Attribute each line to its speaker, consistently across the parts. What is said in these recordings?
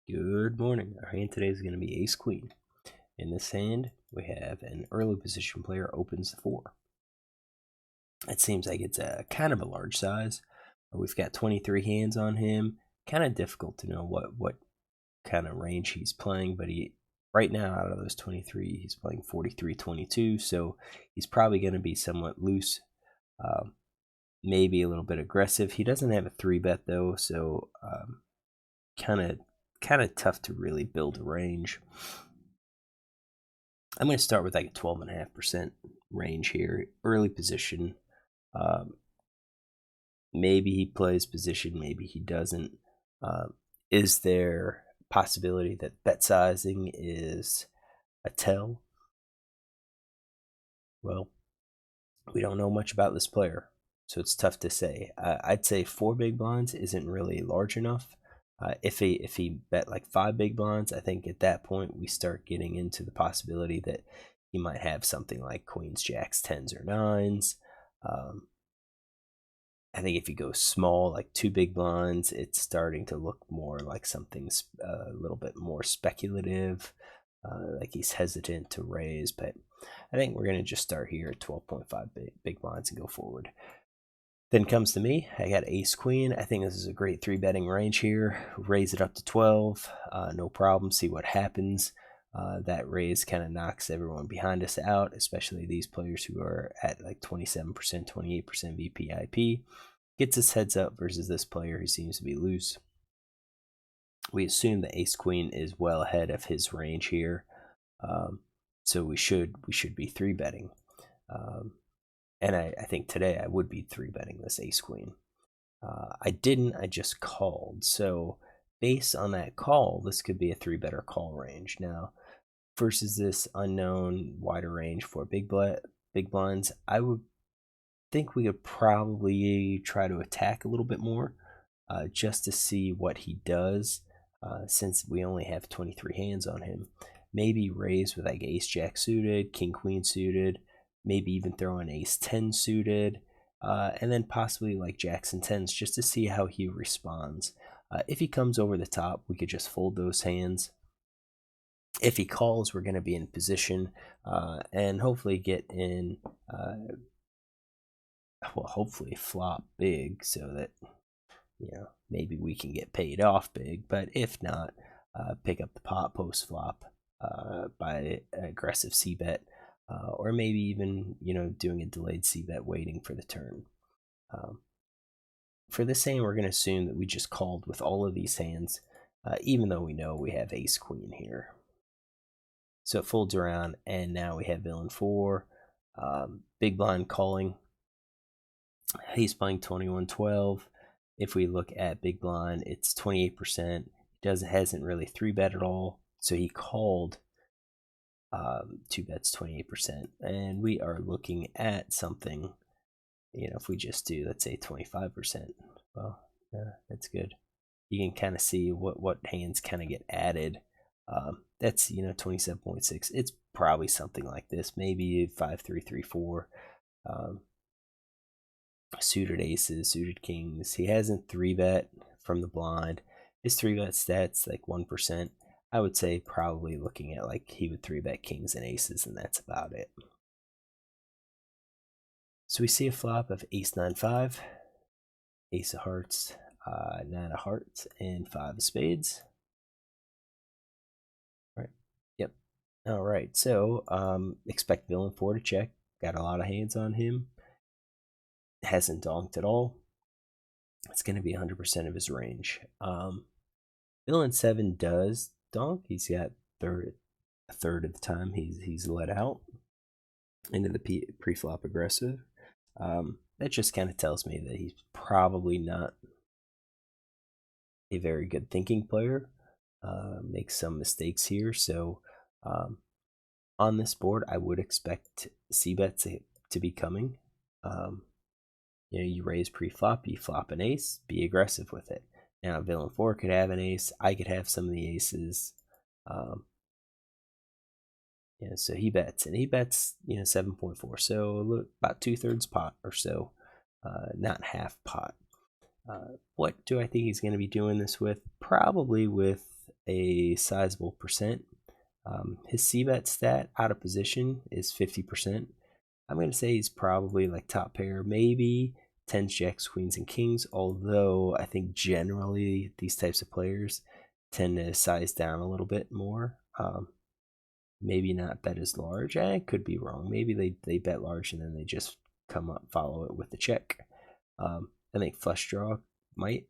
Speaker 1: Good morning. Our hand today is going to be Ace Queen. In this hand, we have an early position player opens the 4. It seems like it's a kind of a large size. We've got 23 hands on him. Kind of difficult to know what kind of range he's playing, but right now out of those 23, he's playing 43-22, so he's probably going to be somewhat loose, maybe a little bit aggressive. He doesn't have a 3-bet though, so kind of tough to really build a range. I'm going to start with like a 12.5% range here. Early position. Maybe he plays position, maybe he doesn't. Is there a possibility that bet sizing is a tell? Well, we don't know much about this player, so it's tough to say. I'd say 4 big blinds isn't really large enough. If he bet like 5 big blinds, I think at that point we start getting into the possibility that he might have something like queens, jacks, 10s, or 9s. I think if you go small, like 2 big blinds, it's starting to look more like something a little bit more speculative, like he's hesitant to raise. But I think we're going to just start here at 12.5 big blinds and go forward. Then comes to me. I got ace queen. I think this is a great 3-betting range here. Raise it up to 12, no problem. See what happens. That raise kind of knocks everyone behind us out, especially these players who are at like 27%, 28% VPIP. Gets us heads up versus this player who seems to be loose. We assume the ace queen is well ahead of his range here, so we should be 3-betting. And I think today I would be 3-betting this ace queen. I didn't, I just called. So based on that call, this could be a 3-better call range. Now, versus this unknown wider range for big blinds, I would think we could probably try to attack a little bit more, just to see what he does, since we only have 23 hands on him. Maybe raise with like ace jack suited, king queen suited, maybe even throw an ace 10 suited, and then possibly like jacks and 10s just to see how he responds. If he comes over the top, we could just fold those hands. If he calls, we're going to be in position, and hopefully get in, hopefully flop big so that, maybe we can get paid off big. But if not, pick up the pot post flop, by aggressive c-bet, or maybe even, doing a delayed c-bet waiting for the turn. For this hand, we're going to assume that we just called with all of these hands, even though we know we have ace queen here. So it folds around, and now we have villain 4, big blind calling. He's playing 21-12. If we look at big blind, it's 28%. Hasn't really 3-bet at all, so he called 2 bets, 28%, and we are looking at something. If we just do, let's say 25%, well, yeah, that's good. You can kind of see what hands kind of get added. That's 27.6. It's probably something like this, maybe 5-3-3-4. Suited aces, suited kings. He hasn't 3-bet from the blind. His 3-bet stats like 1%. I would say probably looking at like he would 3-bet kings and aces, and that's about it. So we see a flop of ace 9-5, ace of hearts, 9 of hearts, and 5 of spades. Right. Yep. All right. So expect villain 4 to check. Got a lot of hands on him. Hasn't donked at all. It's going to be 100% of his range. Villain 7 does donk. He's got a third of the time he's let out into the pre-flop aggressive. That just kind of tells me that he's probably not a very good thinking player. Makes some mistakes here. So on this board, I would expect c-bet to be coming. You raise pre-flop, you flop an ace, be aggressive with it. Now, villain 4 could have an ace. I could have some of the aces. So he bets, and he bets 7.4, so about 2/3 pot or so, not half pot. What do I think he's going to be doing this with? Probably with a sizable percent. His c-bet stat out of position is 50%. I'm going to say he's probably like top pair, maybe 10s, jacks, queens, and kings, although I think generally these types of players tend to size down a little bit more. Maybe not bet as large. I could be wrong. Maybe they bet large and then they just come up, follow it with the check. I think flush draw might.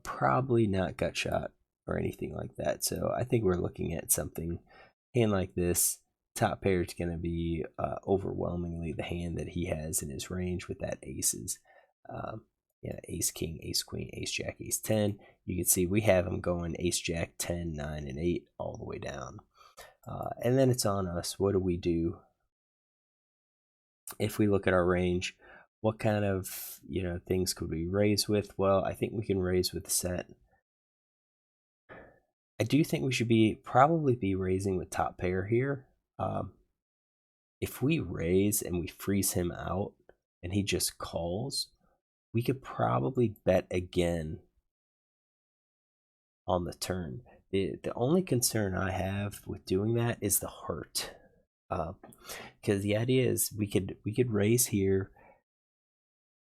Speaker 1: Probably not gut shot or anything like that. So I think we're looking at something hand like this. Top pair is going to be overwhelmingly the hand that he has in his range with that aces. Ace king, ace queen, ace jack, ace 10. You can see we have him going ace jack, 10, 9, and 8 all the way down. And then it's on us. What do we do? If we look at our range, what kind of things could we raise with? Well, I think we can raise with the set. I do think we should probably be raising with top pair here. If we raise and we freeze him out and he just calls, we could probably bet again on the turn. The only concern I have with doing that is the heart, because the idea is we could raise here.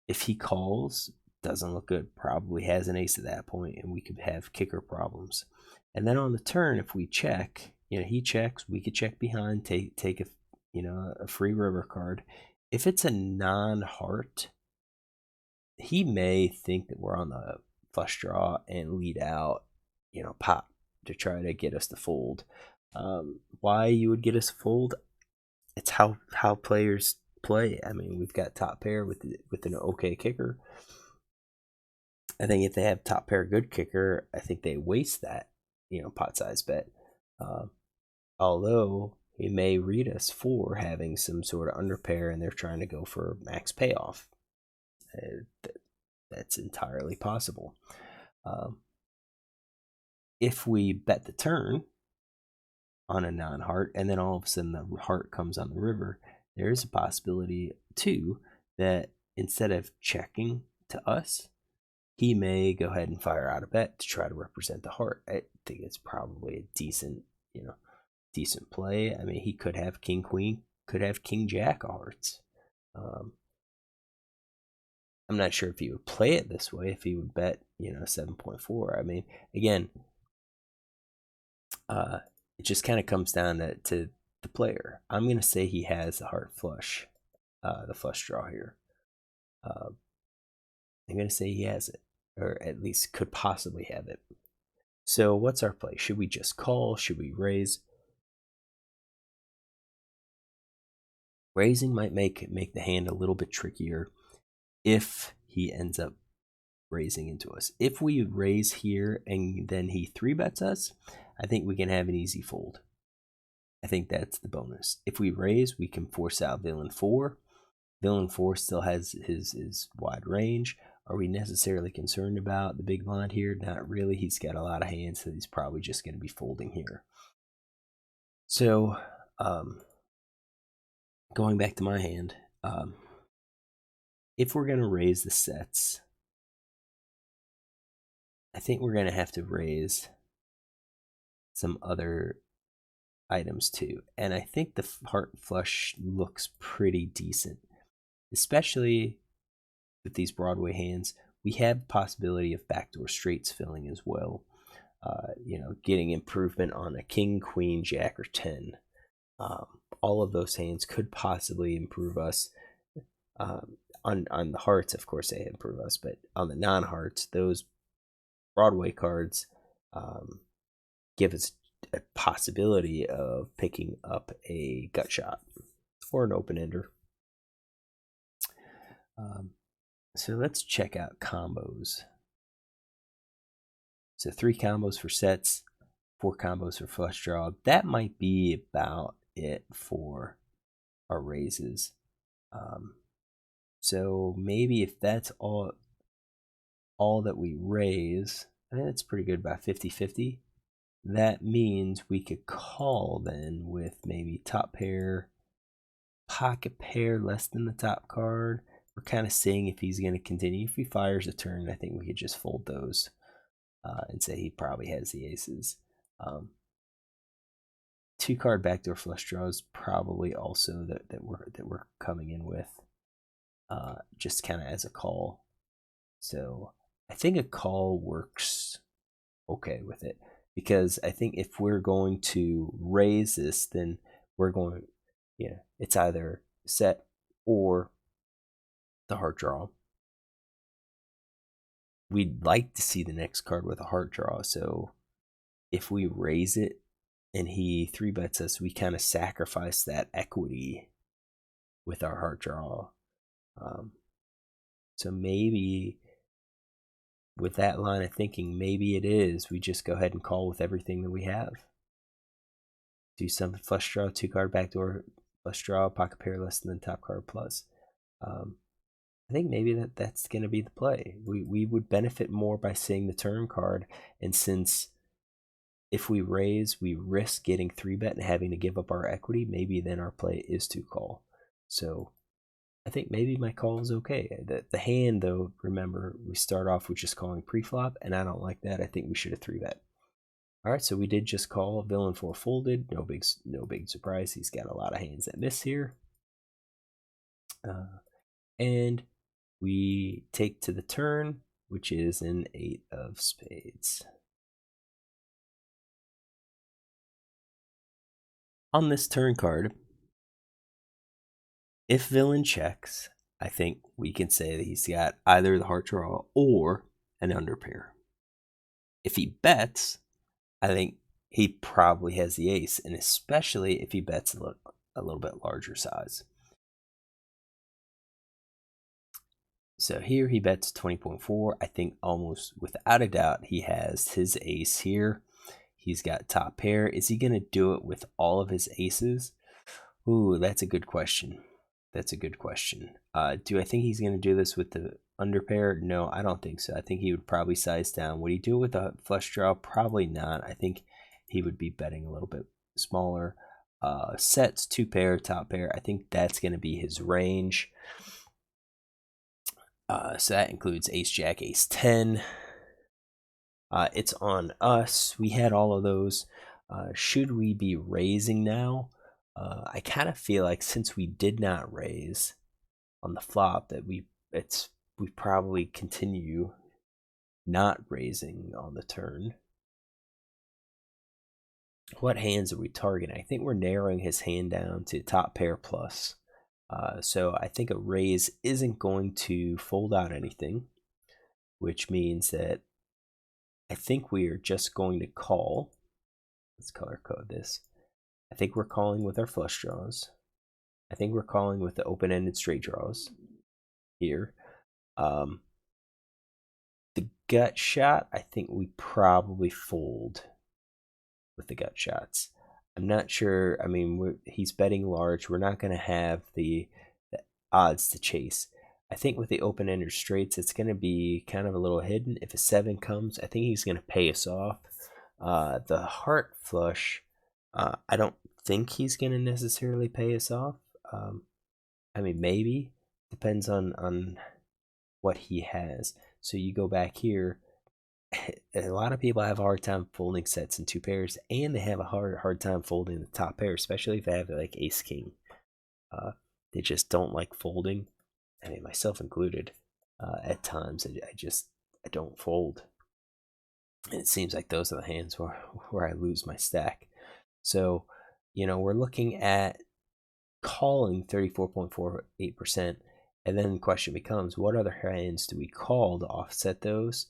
Speaker 1: If he calls, doesn't look good, probably has an ace at that point, and we could have kicker problems. And then on the turn, if we check, he checks, we could check behind, take a free river card. If it's a non-heart, he may think that we're on the flush draw and lead out, pop to try to get us to fold. Why you would get us to fold? It's how players play. I mean, we've got top pair with an okay kicker. I think if they have top pair good kicker, I think they waste that pot size bet. Although he may read us for having some sort of under pair and they're trying to go for max payoff. That's entirely possible. If we bet the turn on a non-heart and then all of a sudden the heart comes on the river, there is a possibility too that instead of checking to us, he may go ahead and fire out a bet to try to represent the heart. I think it's probably a decent play. I mean, he could have king queen, could have king jack of hearts. I'm not sure if he would play it this way, if he would bet 7.4. I mean, again, it just kind of comes down to the player. I'm going to say he has the heart flush, the flush draw here. I'm going to say he has it, or at least could possibly have it. So what's our play? Should we just call? Should we raise? Raising might make the hand a little bit trickier if he ends up raising into us. If we raise here and then he 3-bets us, I think we can have an easy fold. I think that's the bonus. If we raise, we can force out villain 4. Villain 4 still has his wide range. Are we necessarily concerned about the big blind here? Not really. He's got a lot of hands, so he's probably just going to be folding here. So, going back to my hand, if we're going to raise the sets, I think we're going to have to raise some other items too. And I think the heart flush looks pretty decent, especially with these Broadway hands. We have the possibility of backdoor straights filling as well. Getting improvement on a king, queen, jack, or 10. All of those hands could possibly improve us. On the hearts, of course, they improve us, but on the non-hearts, those Broadway cards give us a possibility of picking up a gut shot or an open ender. So let's check out combos. So 3 combos for sets, 4 combos for flush draw. That might be about it for our raises. So maybe if that's all that we raise, I think that's pretty good, about 50-50. That means we could call then with maybe top pair, pocket pair less than the top card. We're kind of seeing if he's going to continue. If he fires a turn, I think we could just fold those. and say he probably has the aces. 2-card backdoor flush draws probably also that we're coming in with, just kind of as a call. So I think a call works okay with it, because I think if we're going to raise this, then we're going, it's either set or the heart draw. We'd like to see the next card with a heart draw, so if we raise it and he 3-bets us, we kind of sacrifice that equity with our heart draw. So maybe with that line of thinking, maybe it is we just go ahead and call with everything that we have. Do some flush draw, 2-card backdoor flush draw, pocket pair less than top card plus. I think maybe that's going to be the play. We would benefit more by seeing the turn card, and since if we raise, we risk getting 3-bet and having to give up our equity, maybe then our play is to call. So I think maybe my call is okay. The hand, though, remember, we start off with just calling pre-flop, and I don't like that. I think we should have 3-bet. All right, so we did just call. Villain 4 folded. No big surprise. He's got a lot of hands that miss here. And we take to the turn, which is an 8 of spades. On this turn card, if villain checks, I think we can say that he's got either the heart draw or an underpair. If he bets, I think he probably has the ace, and especially if he bets a little bit larger size. So here he bets 20.4. I think almost without a doubt he has his ace here. He's got top pair. Is he going to do it with all of his aces? Ooh, that's a good question. That's a good question. Do I think he's going to do this with the underpair? No, I don't think so. I think he would probably size down. Would he do it with a flush draw? Probably not. I think he would be betting a little bit smaller. Sets, 2-pair, top pair. I think that's going to be his range. So that includes ace jack, ace 10. It's on us. We had all of those. Should we be raising now? I kind of feel like since we did not raise on the flop, that we probably continue not raising on the turn. What hands are we targeting? I think we're narrowing his hand down to top pair plus. So I think a raise isn't going to fold out anything, which means that I think we are just going to call. Let's color code this. I think we're calling with our flush draws. I think we're calling with the open-ended straight draws here. The gut shot, I think we probably fold with the gut shots. I'm not sure. I mean, he's betting large. We're not going to have the odds to chase. I think with the open-ended straights, it's going to be kind of a little hidden. If a 7 comes, I think he's going to pay us off. The heart flush, I don't think he's going to necessarily pay us off. I mean, maybe. Depends on what he has. So you go back here. A lot of people have a hard time folding sets in 2 pairs, and they have a hard time folding the top pair, especially if they have like ace king. They just don't like folding. I mean, myself included. At times, I don't fold. And it seems like those are the hands where I lose my stack. So, we're looking at calling 34.48%, and then the question becomes, what other hands do we call to offset those?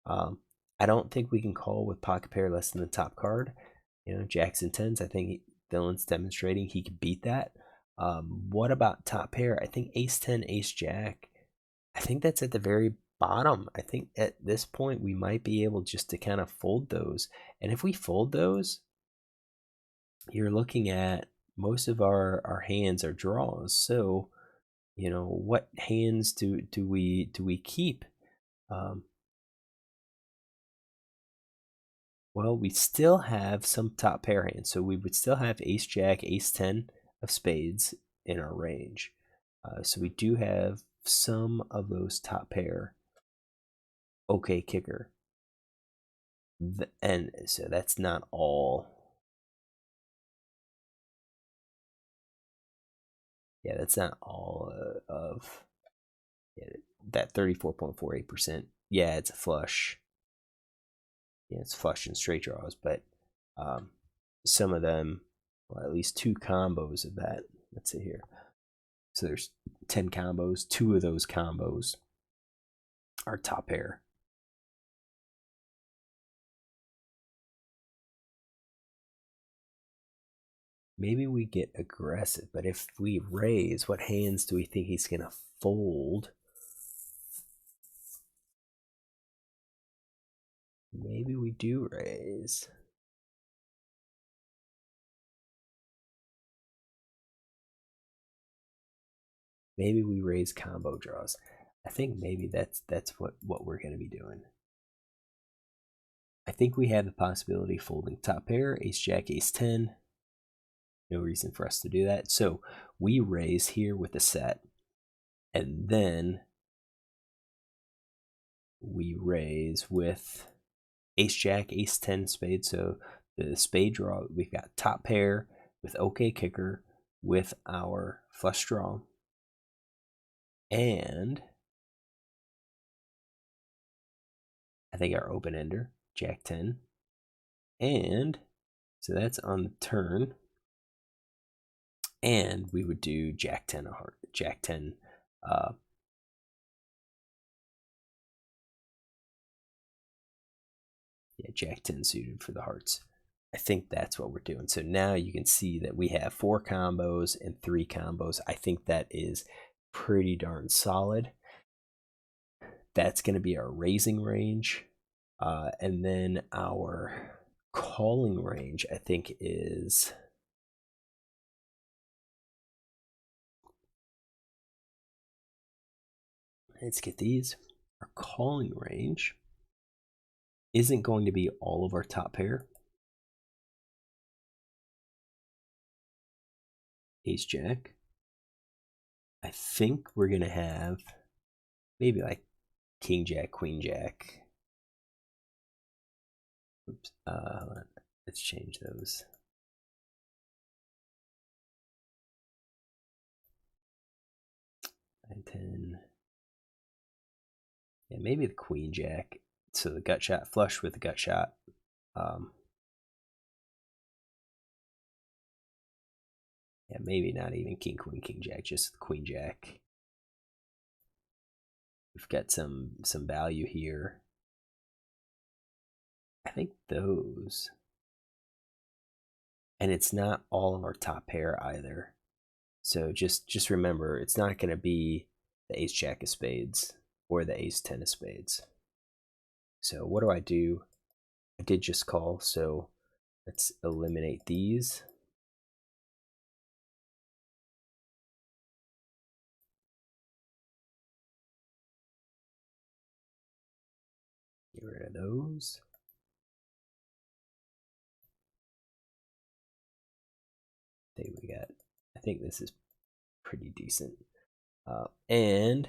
Speaker 1: I don't think we can call with pocket pair less than the top card. Jacks and 10s, I think Villain's demonstrating he can beat that. What about top pair? I think ace 10, ace jack, I think that's at the very bottom. I think at this point we might be able just to kind of fold those. And if we fold those, you're looking at most of our hands are draws. So, what hands do we keep? Well, we still have some top pair hands. So we would still have ace jack, ace 10 of spades in our range. So we do have some of those top pair. Okay, kicker. And so that's not all. Yeah, that's not all of that 34.48%. Yeah, it's a flush. Yeah, it's flush and straight draws, but some of them, well, at least 2 combos of that. Let's see here. So there's 10 combos. 2 of those combos are top pair. Maybe we get aggressive, but if we raise, what hands do we think he's going to fold? Maybe we do raise. Maybe we raise combo draws. I think maybe that's what we're going to be doing. I think we have the possibility of folding top pair, ace jack, ace 10. No reason for us to do that. So we raise here with a set, and then we raise with ace jack, ace 10 spade. So the spade draw, we've got top pair with OK kicker with our flush draw. And I think our open ender, jack 10. And so that's on the turn. And we would do jack 10 a heart, jack 10 yeah, jack 10 suited for the hearts. I think that's what we're doing. So now you can see that we have 4 combos and 3 combos. I think that is pretty darn solid. That's going to be our raising range. And then our calling range, I think, is... Let's get these. Our calling range isn't going to be all of our top pair. Ace jack. I think we're going to have maybe like king jack, queen jack. Oops. Let's change those. And 10. Yeah, maybe the queen jack. So the gut shot flush with the gut shot. Yeah, maybe not even king, queen, king jack, just the queen jack. We've got some value here. I think those. And it's not all of our top pair either. So just remember, it's not going to be the ace jack of spades or the ace 10 of spades. So what do? I did just call, so let's eliminate these. Get rid of those. I think this is pretty decent. And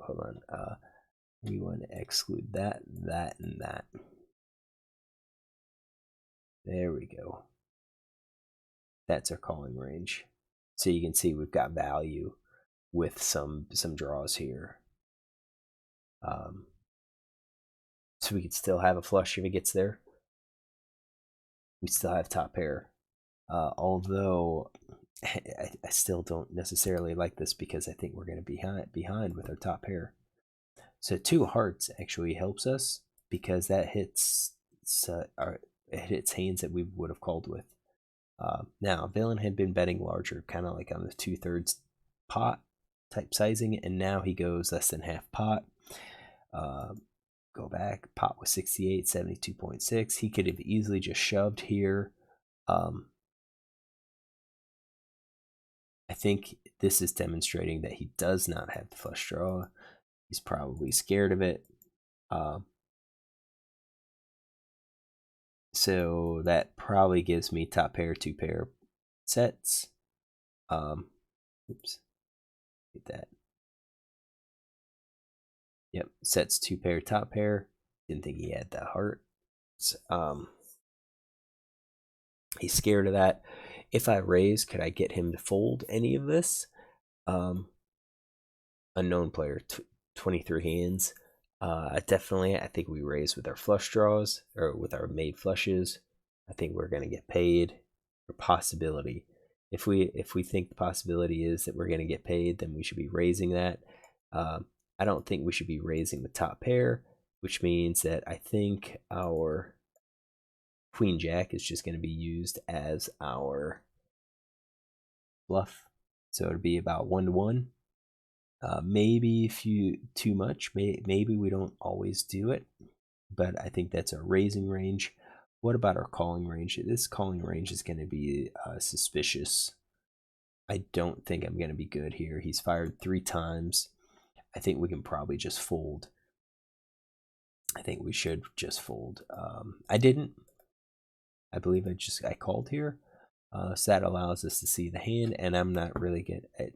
Speaker 1: hold on. We want to exclude that, that, and that. There we go. That's our calling range. So you can see we've got value with some draws here. So we could still have a flush if it gets there. We still have top pair. Although I still don't necessarily like this because I think we're going to be behind with our top pair. So 2 hearts actually helps us because that hits hands that we would have called with. Now, villain had been betting larger, kind of like on the 2/3 pot type sizing, and now he goes less than half pot. Go back, pot was 68, 72.6. He could have easily just shoved here. I think this is demonstrating that he does not have the flush draw. He's probably scared of it. So that probably gives me top pair, 2 pair sets. Oops, get that. Yep, sets 2 pair, top pair. Didn't think he had the heart. He's scared of that. If I raise, could I get him to fold any of this? Unknown player, 23 hands. Definitely, I think we raise with our flush draws or with our made flushes. I think we're going to get paid. For possibility, if we think the possibility is that we're going to get paid, then we should be raising that. I don't think we should be raising the top pair, which means that I think our Queen Jack is just going to be used as our bluff. So it'd be about 1-1. Maybe if you too much, maybe we don't always do it, but I think that's our raising range. What about our calling range? This calling range is going to be suspicious. I don't think I'm going to be good here. He's fired 3 times. I think we can probably just fold. I think we should just fold. I didn't. I believe I called here. So that allows us to see the hand, and I'm not really good at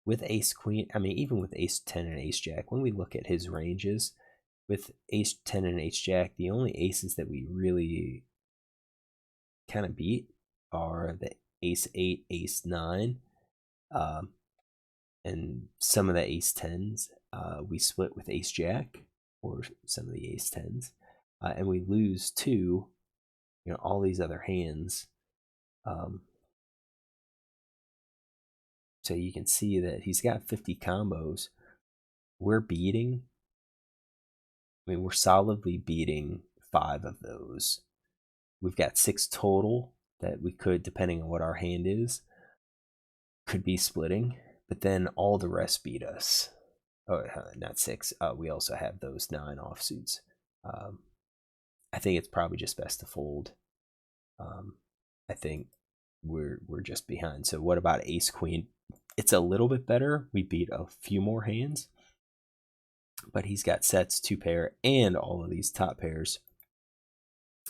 Speaker 1: with ace queen. I mean, even with ace 10 and ace jack, when we look at his ranges with ace 10 and ace jack, the only aces that we really kind of beat are the ace 8, ace 9, and some of the ace 10s. We split with ace jack or some of the ace 10s, and we lose to all these other hands. So you can see that he's got 50 combos. We're beating. I mean, we're solidly beating 5 of those. We've got 6 total that we could, depending on what our hand is, could be splitting. But then all the rest beat us. Oh, not 6. We also have those 9 offsuits. I think it's probably just best to fold. I think we're just behind. So what about ace queen? It's a little bit better. We beat a few more hands, but he's got sets, 2 pair, and all of these top pairs.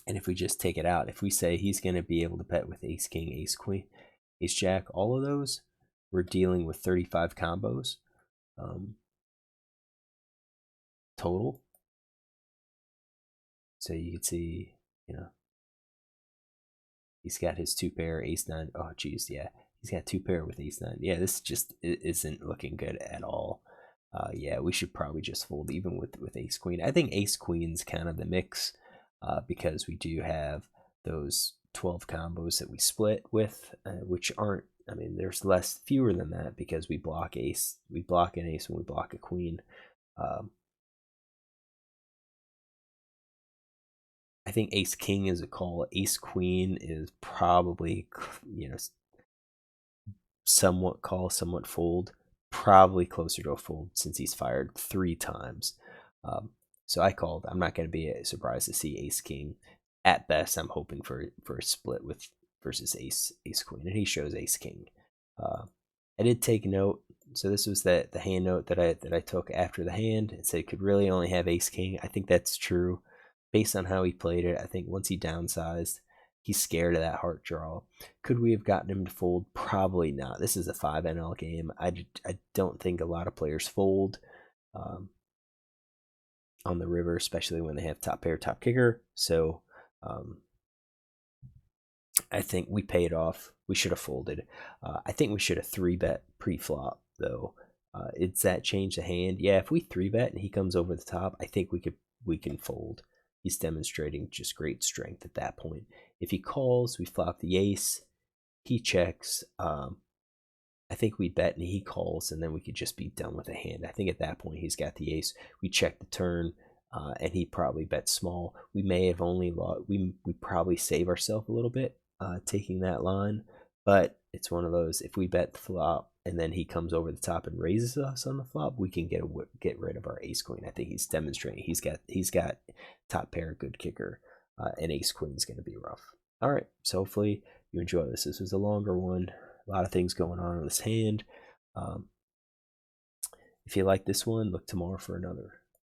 Speaker 1: And if we just take it out, if we say he's going to be able to bet with ace king, ace queen, ace jack, all of those, we're dealing with 35 combos total. So you can see, he's got his 2 pair, ace 9. Oh, geez, yeah. He's got 2 pair with ace 9. Yeah, this just isn't looking good at all. Yeah, we should probably just fold even with ace queen. I think ace queen's kind of the mix because we do have those 12 combos that we split with, which aren't, I mean, there's fewer than that because we block ace. We block an ace when we block a queen. I think ace king is a call. Ace queen is probably, somewhat call, somewhat fold. Probably closer to a fold since he's fired 3 times. So I called. I'm not going to be surprised to see ace king. At best, I'm hoping for a split with versus ace queen, and he shows ace king. I did take note. So this was the hand note that I took after the hand. It said could really only have ace king. I think that's true based on how he played it. I think once he downsized, he's scared of that heart draw. Could we have gotten him to fold? Probably not. This is a 5 NL game. I don't think a lot of players fold on the river, especially when they have top pair, top kicker. So I think we paid off. We should have folded. I think we should have 3-bet pre-flop, though. Does that change the hand? Yeah, if we 3-bet and he comes over the top, I think we can fold. He's demonstrating just great strength at that point. If he calls, we flop the ace. He checks. I think we bet and he calls, and then we could just be done with the hand. I think at that point he's got the ace. We check the turn, and he probably bets small. We may have only lost. We probably save ourselves a little bit taking that line, but it's one of those. If we bet the flop and then he comes over the top and raises us on the flop, we can get rid of our ace queen. I think he's demonstrating he's got top pair, good kicker, and ace queen is going to be rough. All right, so hopefully you enjoy this. This was a longer one. A lot of things going on in this hand. If you like this one, look tomorrow for another.